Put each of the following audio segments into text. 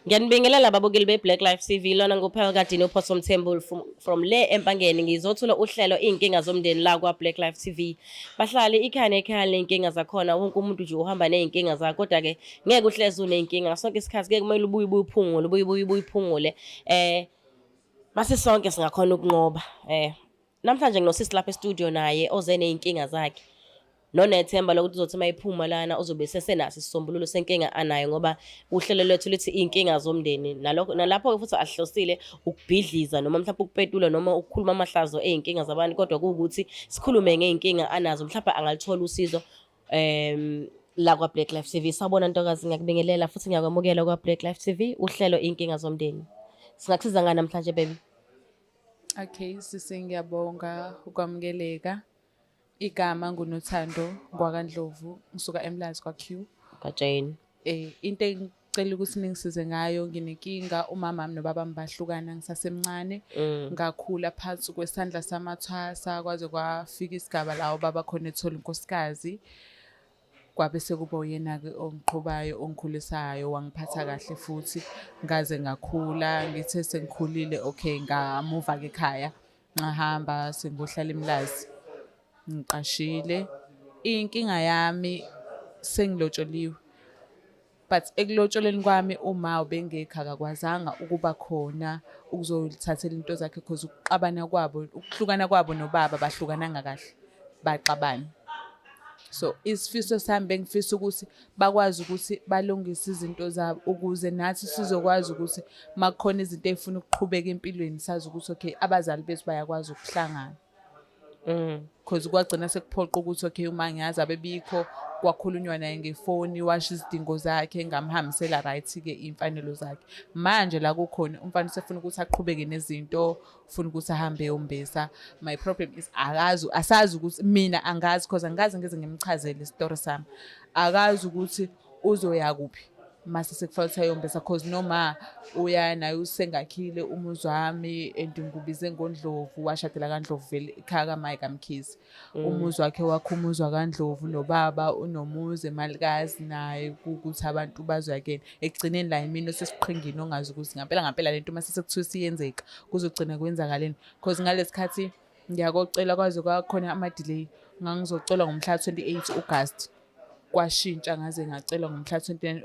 Ngiyanibingelela ababukeli be-Black Life TV lona nguPhakadini uPhoso Mthembulu from le Empangeni ngizothula uhlelo iy'nkinga zomndeni la kwa-Black Life TV. Bahlali ikhaya nekhaya ney'nkinga zakhona wonke umuntu nje uhamba ney'nkinga zakhe kodwa-ke ngeke uhlezi uney'nkinga sonke isikhathi kuye kumele ubuye uphungule ubuye uphungule mase sonke singakhona ukunqoba. Namhlanje nginosisi lapha e-studio naye oze ney'nkinga zakhe. Nonethemba lokuthi uzothi uma iphuma lana uzobe sesenaso isisombululo senkinga anayo ngoba uhlelo lwethu lithi iy'nkinga zomndeni. Nalapho futhi ahlosile ukubhidliza noma mhlawumbe ukupetula noma ukukhuluma amahlazo ey'nkinga zabantu kodwa kuwukuthi sikhulume ngey'nkinga anazo mhlawumbe angalithola usizo la kwa-Black Life TV. Sawubona ntokazi, ngiyakubingelela futhi ngiyakwamukela kwa-Black Life TV uhlelo iy'nkinga zomndeni. Singakusiza ngani namhlanje baby? Okay, sisi ngiyabonga ukwamukeleka. Igama nguNothando Ngwakandlovu, ngisuka eMlazi kwaQ. Kajane. Into engicela ukuthi ningisize ngayo, nginenkinga umama wami nobaba bahlukana ngisasemncane. Ngakhula phansi kwesandla samathwasa kwaze kwafika isigaba la ubaba khona ethola unkosikazi. Kwabe sekuba uyena-ke ongiqhubayo ongikhulisayo wangiphatha kahle futhi ngaze ngakhula. Ngithe sengikhulile okay ngamuva-ke ekhaya ngahamba sengiyohlala eMlazi. Ngiqashile. Inkinga yami sengilotsholiwe. But ekulotsholeni kwami uma ubengekho akakwazanga ukuba khona ukuzolithathela into zakhe because ukuhlukana kwabo nobaba bahlukananga kahle, baxabana. So isifiso sami bengifisa ukuthi bakwazi ukuthi balungise izinto zabo ukuze nathi sizokwazi ukuthi makukhona izinto ey'funa ukuqhubeka empilweni sazi ukuthi okay abazali bethu bayakwazi ukuhlangana. Because kwagcina sekuphoqa ukuthi okay uma ngiyazi abebikho kwakhulunywa naye ngefoni washo izidingo zakhe ngamhambisela right-ke iy'mfanelo zakhe. Manje la kukhona umfana usefuna ukuthi aqhubeke nezinto, ufuna ukuthi ahambe eyombesa. My problem is asazi ukuthi mina angazi because angikaze ngeze ngimchazele isitori sami. Akazi ukuthi uzoya kuphi mase sekufanele ukuthi ayombesa because noma uya naye usengakhile umuzi wami and ngubize ngoNdlovu washadela kaNdlovu vele ekhaya kaMayi kaMkhize. Umuzi wakhe wakhe umuzi kaNdlovu nobaba unomuzi emalikazi naye ukuthi abantu bazoyakena. Ekugcineni la imini osesiqhingini ongazi ukuthi ngempela lento mase sekuthiwa siyenzeka kuzogcina kwenzakaleni because ngalesikhathi ngiyakocela kwaze kwakhona ama-delay ngangizocela ngomhla 28 August kwashintsha ngaze ngacela ngomhla 29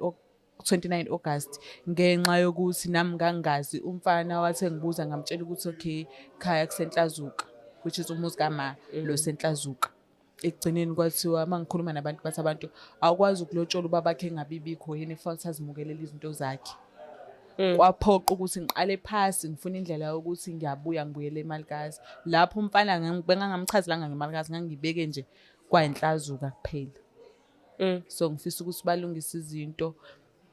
August ngenxa yokuthi nami ngangazi umfana wathi ngibuza ngamtshela ukuthi okay khaya kusenhlazuka which is umuzi kaMa lo senhlazuka. Ekugcineni kwathiwa mangikhuluma nabantu bathi abantu awukwazi ukulotshola ubaba bakhe engabibikho yena efanele azimukelele izinto zakhe. Kwaphoqa ukuthi ngiqale phasi ngifuna indlela yokuthi ngibuyele emalikazi. Lapho umfana bengangamchazelanga ngemalikazi ngangibeke nje kwayinhlazuka kuphela. So ngifisa ukuthi balungise izinto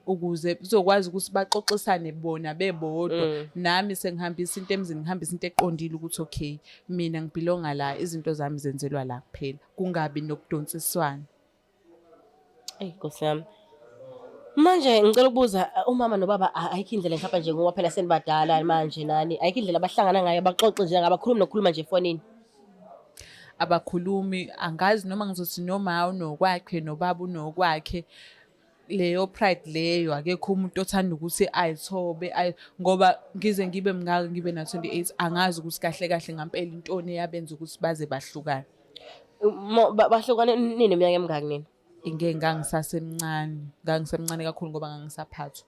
ukuze bizokwazi ukuthi baxoxisane bona bebodwa. Nami sengihambisa into emzini ngihambisa into eqondile ukuthi okay mina ngibelonga la izinto zami zenzelwa la kuphela kungabi nokudonsiswana. Nkosi yami. Manje ngicela ukubuza umama nobaba ayikho indlela mhlawumbe nje ngoba phela senibadala manje nani ayikho indlela abahlangana ngayo baxoxe nje ngabakhulumi nokukhuluma nje efonini. Abakhulumi angazi noma ngizothi noma unokwakhe nobaba unokwakhe. Leyo pride leyo akekho umuntu othanda ukuthi ayithobe ngoba ngize ngibe mngaka ngibe na 28 angazi ukuthi kahle kahle ngempela intoni eyabenza ukuthi baze bahlukane. Bahlukane nini iminyaka emingaki nini? Ngangisemncane kakhulu ngoba ngangisaphathwa.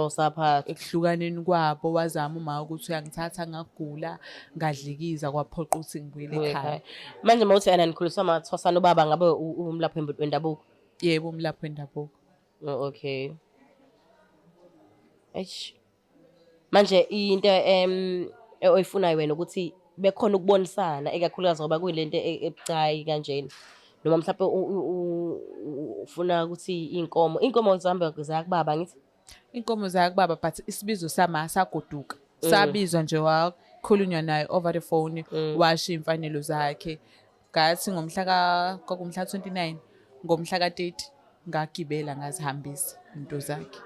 Saphathwa. Ekuhlukaneni kwabo wazama uma ukuthi uyangithatha ngagula ngadlikiza kwaphoqa ukuthi ngibuyele ekhaya. Manje mawuthi nikhuliswa amathwasana ubaba ngabe umlaphi wendabuko? Yebo, umlaphi wendabuko. Oh, okay. Manje into oyifunayo wena ukuthi bekhona ukubonisana ekakhulukazi ngoba kuyilento ebucayi kanjena noma mhlawumbe ufuna ukuthi inkomo zihamba zakubaba ngithi inkomo zakubaba but isibizo sama sagoduka sabizwa nje wakhulunywa naye over the phone washo imfanelo zakhe ngathi kwakumhla 29 ngomhla ka30 ngagibela ngazihambisa into zakhe.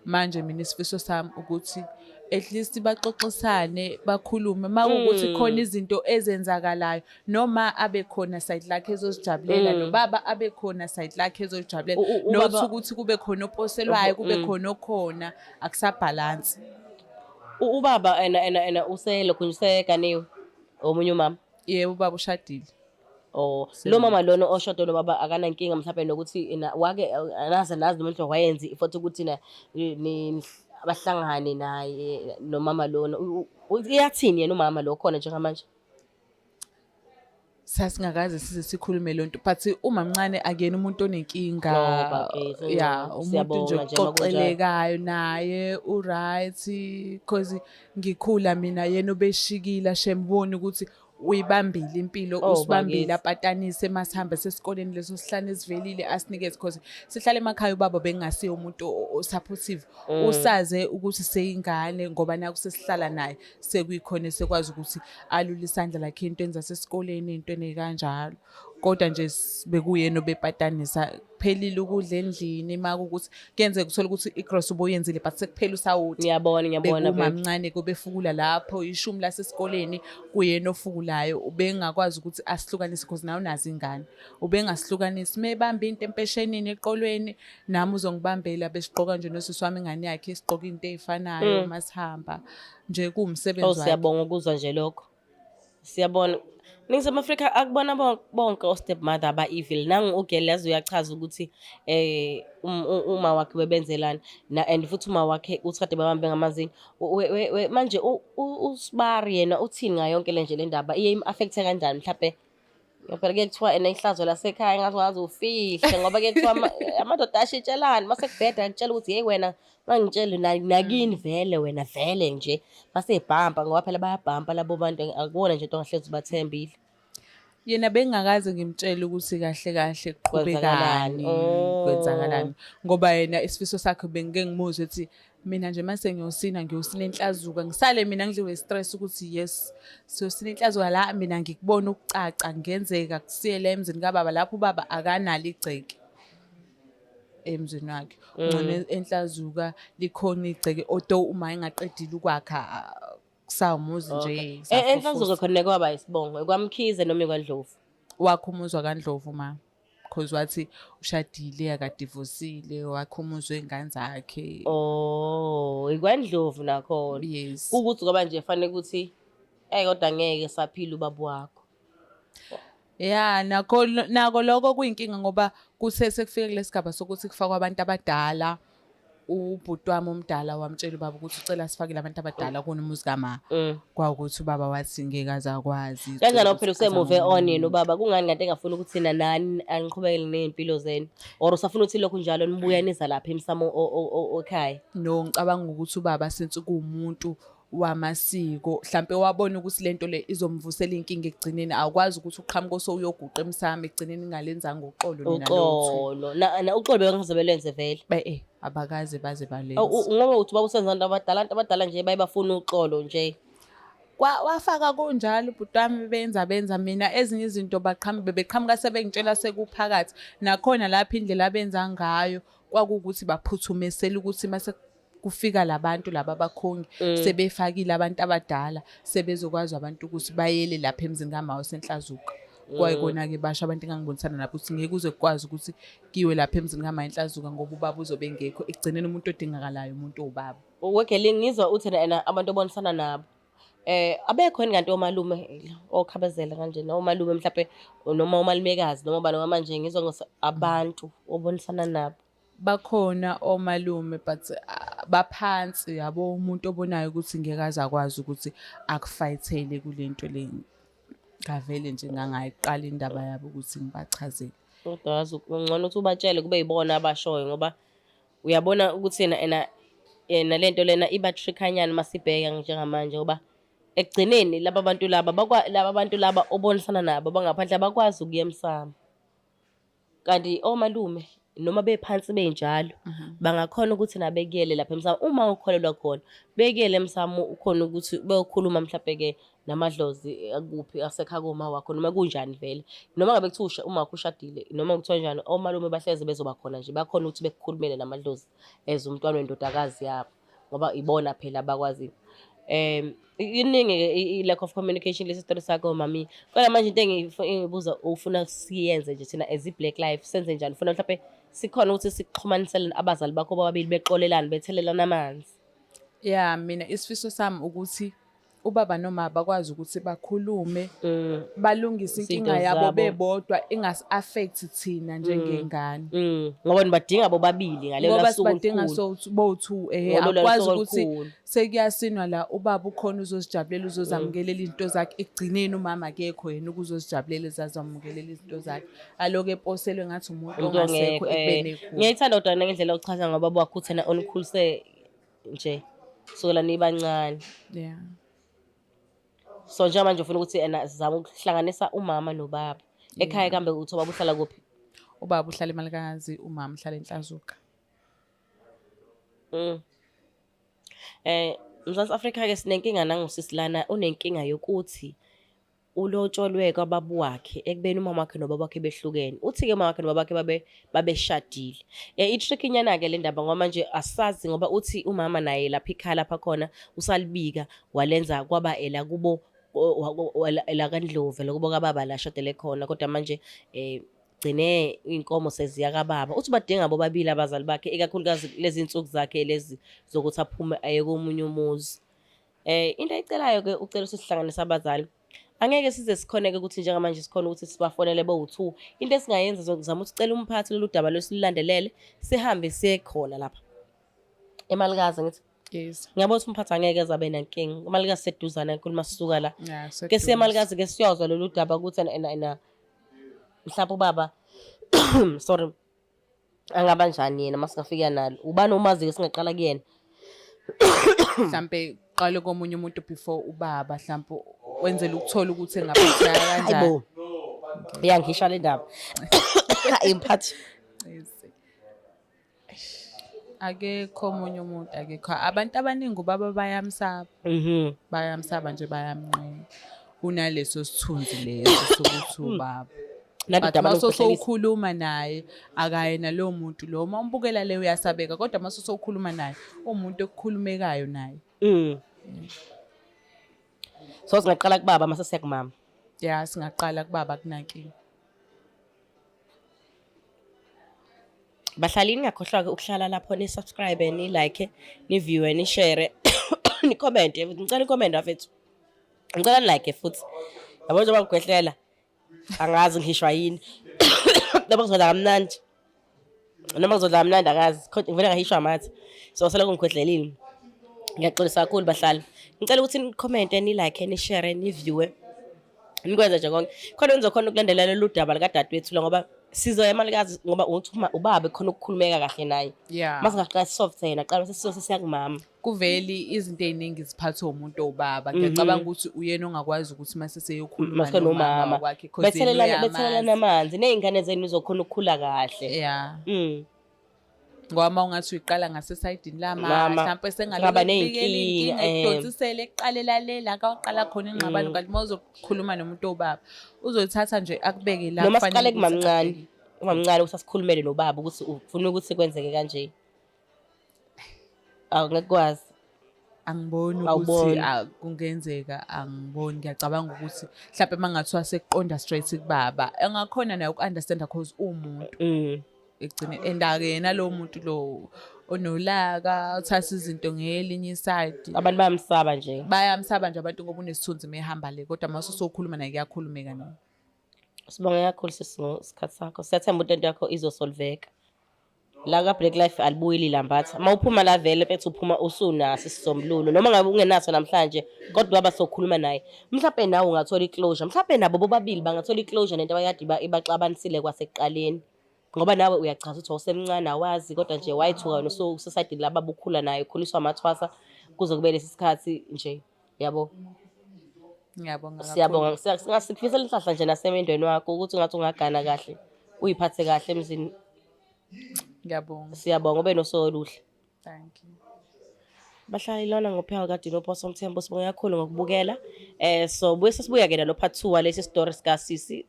Manje mina isifiso sami ukuthi at least baxoxisane bakhulume makuwukuthi khona izinto ezenzakalayo noma abe khona side lakhe ezozijabulela nobaba abe khona side lakhe ezozijabulela nokuthi ukuthi kube khona oposelwayo kube khona okhona akusabhalansi. Ubaba ena uselokhunjisekaniwe omunye umama. Yebo ubaba ushadile. Oh lo mama lona oshado nobaba akanankinga mhlawumbe nokuthi wake nazi noma mhlawumbe wayenzi futhi ukuthi ni abahlangane naye nomama lona uyathini yena umama lo khona njengamanje? Sasingakaze size sikhulume lonto but umamncane akuyena umuntu onenkinga. Umuntu nje oxoxelekayo naye right cause ngikhula mina yena obeshikile shemboni ukuthi uyibambile impilo usibambile apatanise masihamba sesikoleni leso sihlane esivelile asinikeze cause sihlala emakhaya ubaba bengasiyo umuntu osupportive usaze ukuthi seyingane ngoba naku sesihlala naye sekuyikhona sekwazi ukuthi alule isandla lakhe into enza sesikoleni into enekanjalo kodwa nje bekuyena obepatanisa kuphelile ukudla endlini makukuthi kuyenzeka uthola ukuthi igross uboyenzile but sekuphela usawuthi. Ngiyabona Umamncane kobefukula lapho ishumi lasesikoleni kuyena ofukulayo ubengakwazi ukuthi asihlukanise because nawe nazi ingane ubengasihlukanisi mebamba into empeshenini eqolweni nami uzongibambela besiqoka nje nosisi wami ingane yakhe isiqoka into ezifanayo masihamba nje kuwumsebenzi wakhe. Siyabonga ukuzwa nje lokho. Siyabona Ningizimu Afrika akubona bonke o-step mother aba-evil. Nangu uGelazi uyachaza ukuthi uma wakhe webenzelana and futhi uma wakhe uthi kade babambe ngamazinyo. Manje uSibari yena uthini ngayo yonke le nje le ndaba iye im-affecte kanjani mhlawumbe? Phela ke kuthiwa ihlazo lasekhaya ngazi ufihle ngoba ke kuthiwa amadoda ashitshelana mase kubheda akutshela ukuthi hey wena mangitshele nakini vele wena vele nje basebhampa ngoba phela bayabhampa labo bantu akuwona nje into ongahlezi ubathembile. Yena bengakaze ngimtshele ukuthi kahle kahle kuqhubekani kwenzakalani ngoba yena isifiso sakhe bengike ngimuzwe ukuthi mina nje mase ngiyosina enhlazuka ngisale mina ngidliwe stress ukuthi yes siyosina enhlazuka la mina ngikubona ukucaca ngenzeka kusiyele emzini kababa lapho ubaba akanalo igceke emzini wakhe ngcono enhlazuka likhona igceke odo uma engaqedile ukwakha kusawumuzi nje. Enhlazuka khona kwaba isibongo kwamkhize noma ekwandlovu wakhe umuzwa kaNdlovu ma because wathi ushadile akadivosile wakhe umuzwe ingane zakhe. Ikwandlovu nakhona. Yes. Ukuthi ngoba nje fanele ukuthi kodwa ngeke saphila ubaba wakho. Nako lokho kuyinkinga ngoba kusekufika kulesigaba sokuthi kufakwa abantu abadala. Ubhuti wami omdala wamtshela ubaba ukuthi ucela sifakile abantu abadala kunomuzi kama kwawukuthi ubaba wathi ngeke azakwazi. Kanjani phela usemove on yena ubaba kungani kanti engafuni ukuthi nani aniqhubekele nezimpilo zenu or usafuna ukuthi lokho njalo nibuyanisa lapha emsamo okhaya? No ngicabanga ukuthi ubaba senze kuumuntu wamasiko mhlambe wabona ukuthi lento le izomvusela inkinga ekugcineni awukwazi ukuthi uqhamuka uyoguqa emsamo ekugcineni ingalenzanga uxolo nina lothu uxolo bengazobelenze vele abakaze baze balenze ngoba uthi babusenza abantu abadala nje bayibafuna uxolo nje wafaka kunjalo ubhuti wami benza mina ezinye izinto bebeqhamuka sebengitshela sekuphakathi nakhona lapha indlela abenza ngayo kwakukuthi baphuthumesela ukuthi mase kufika labantu laba abakhongi sebefakile abantu abadala sebezokwazi abantu ukuthi bayele lapha emzini kaMawo senhlazuka kwayikona ke basho abantu engangibonisana nabo ukuthi ngeke uze ukwazi ukuthi kiwe lapha emzini kaMawo enhlazuka ngoba ubaba uzobe ngekho ekugcineni umuntu odingakalayo umuntu ubaba. Wegelini ngizwa uthi abantu obonisana nabo abekho yini kanti omalume okhabazela kanje nomalume mhlawumbe noma umalumekazi noma bani manje ngizwa abantu obonisana nabo bakhona omalume but baphansi yabo umuntu obonayo ukuthi ngeke azakwazi ukuthi akufayithele kulento le ngavele nje ngangayiqala indaba yabo ukuthi ngibachazele. Kodwa yazi ngcono ukuthi ubatshele kube yibona abashoyo ngoba uyabona ukuthi yena lento lena iba trickanyana masibheka njengamanje ngoba ekugcineni laba bantu laba obonisana nabo bangaphandle bakwazi ukuya emsamo kanti omalume noma bephansi benjalo bangakhona ukuthi nabekele lapha emsamo uma ukholelwa khona bekele emsamo ukhona ukuthi beyokhuluma mhlawumbe ke namadlozi akuphi asekhaya kuma wakho noma kunjani vele noma ngabe kuthiwa uma wakho ushadile noma kuthiwa njani omalume bahleze bezoba khona nje bakhona ukuthi bekukhulumele namadlozi umntwana wendodakazi yabo ngoba ibona phela abakwazi. Iningi i-lack of communication lesi story sakho mami. Kodwa manje into engibuza ufuna siyenze nje thina as i-Black Life senze njani? Ufuna mhlawumbe sikhona ukuthi sixhumanisele abazali bakho bobabili bexolelane bethelelana amanzi. Yeah, mina isifiso sami ukuthi ubaba noma bakwazi ukuthi bakhulume balungise inkinga Izinto yabo zabo. bebodwa ingasi-affect thina njengengane. Ngoba nibadinga bobabili ngalelo Ngoba suku sibadinga olukhulu. bowu-two Ngololo akwazi suku ukuthi olukhulu. sekuyasinwa la ubaba ukhona uzozijabulela uzozamukelela izinto zakhe ekugcineni umama akekho yena ukuzozijabulela ezazamukelela izinto zakhe aloku eposelwe ngathi umuntu ongasekho ekubeni ekhona. Ngiyayithanda kodwa ngendlela yokuchaza ngoba wakho uthena onikhulise nje sukela nibancane. Yeah. So njengamanje ufuna ukuthi sizame ukuhlanganisa umama nobaba. Ekhaya kambe uthi ubaba uhlala kuphi? Ubaba uhlala eMalikazi, umama uhlala eNhlazuka. Mzansi Afrika-ke sinenkinga nangosisi lana unenkinga yokuthi ulotsholwe kwababu wakhe ekubeni umama wakhe nobaba wakhe behlukene. Uthi-ke umama wakhe nobaba wakhe babeshadile. I-tricky nyana-ke le ndaba ngoba manje asazi ngoba uthi umama naye lapha ikhaya lapha khona usalibika walenza kwaba ela kubo la kaNdlovu la kubo kababa la shadele khona kodwa manje gcine inkomo seziya kababa. Uthi badinga bobabili abazali bakhe ikakhulukazi lezi insuku zakhe lezi zokuthi aphume aye komunye umuzi. Into ayicelayo-ke ucela ukuthi sihlanganise abazali. Angeke size sikhoneke ukuthi njengamanje sikhona ukuthi sibafonele bowu-2. Into esingayenza zokuzama ukuthi sicela umphathi lolu daba losilandelele sihambe siye khona lapha eMalikazi ngithi. Yes. Ngiyabona ukuthi umphathi angeke azabe nankinga. uMalikazi seduzana enkulu masisuka la. Yeah, Ke siye eMalikazi ke siyozwa lolu daba ukuthi mhlawumbe ubaba sorry angaba njani yena masingafika nalo. Ubani omazi-ke singaqala kuyena? Mhlampe qale komunye umuntu before ubaba mhlampe wenzela ukuthola ukuthi engaphatheka kanjani. Hayibo. Yangisha le ndaba. Imphathi. Akekho omunye umuntu akekho. Abantu abaningi ubaba bayamsaba. Bayamsaba nje bayamnqena. Kunaleso sithunzi leso sokuthi ubaba. But maso sowukhuluma naye akayena lo muntu lo uma umbukela le uyasabeka kodwa maso sowukhuluma naye umuntu okukhulumekayo naye. So singaqala kubaba mase siya kumama. Yeah, singaqala kubaba kunankinga. Bahlali ningakhohlwa ukuhlala lapho ni subscribe ni like ni view ni share ni comment ngicela i-comment afethu. Ngicela ni like futhi. Yabo nje bangigwehlela. Angazi ngihishwa yini. Noma ngizodla kamnandi. Noma ngizodla kamnandi akazi. Ngivele ngahishwa amathi. So sele kungikhwehlelile. Ngiyaxolisa kakhulu bahlali. Ngicela ukuthi ni comment ni like ni share ni view. Nikwenza nje konke. Khona nizokhona ukulandelela lolu daba lika dadewethu la ngoba sizoya eMalikazi ngoba uthi ubaba khona ukukhulumeka kahle naye. Yeah. Masingaqala soft yena qala sesiya kumama. Kuveli izinto eziningi ziphathwa umuntu obaba. Ngiyacabanga ukuthi uyena ongakwazi ukuthi mase seyokhuluma nomama wakhe bethelelana amanzi nezingane zenu nizokhona ukukhula kahle. Yeah. Ngoba ungathi uyiqala ngasesayidini la mama mhlawumbe Ngaba sengalibikela ney'nkinga, inkinga idonsisele eqalela lela akaqala khona ingxabano kanti mawuzokhuluma nomuntu obaba uzothatha nje akubeke la noma siqale kumamncane umamncane ukuthi asikhulumele nobaba ukuthi ufuna ukuthi kwenzeke kanje. Awungekwazi. Angiboni ukuthi kungenzeka angiboni ngiyacabanga ukuthi mhlawumbe mangathiwa sekuqonda straight kubaba engakhona naye uku-understand cause umuntu egcine endake yena lo muntu lo onolaka uthatha izinto ngelinye iside. Abantu bayamsaba nje. Bayamsaba nje abantu ngoba unesithunzi mehamba le kodwa mase sokhuluma naye kuyakhulumeka naye. Sibonga kakhulu isikhathi sakho. Siyathemba ukuthi into yakho izosolveka. La ka Black Life alibuyeli lambatha. Mawuphuma la vele mfethu uphuma usunaso isisombululo noma ngabe ungenaso namhlanje kodwa baba sokhuluma naye. Mhlawumbe nawe ungathola iclosure. Mhlawumbe nabo bobabili bangathola iclosure nento abayadi ibaxabanisile kwasekuqaleni. Ngoba nawe uyachaza ukuthi awusemncane awazi kodwa nje wayithuka wena society laba bukhula naye ukhuliswa amathwasa kuze kube lesikhathi nje yabo. Ngiyabonga kakhulu. Siyabonga singasikufisela inhlahla nje nasemendweni wakho ukuthi ungathi ungagana kahle uyiphathe kahle emzini. Ngiyabonga. Siyabonga ube nosolo oluhle. Thank you. Bahlali lona ngophela kade noPhoso Mthembu sibonga kakhulu ngokubukela. So buye sesibuya ke nalo part 2 walesi story sika Sisi.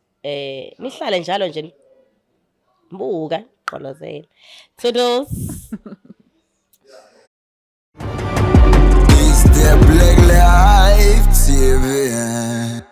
Nihlale njalo nje buka xolozela. Toodles. Hype TV.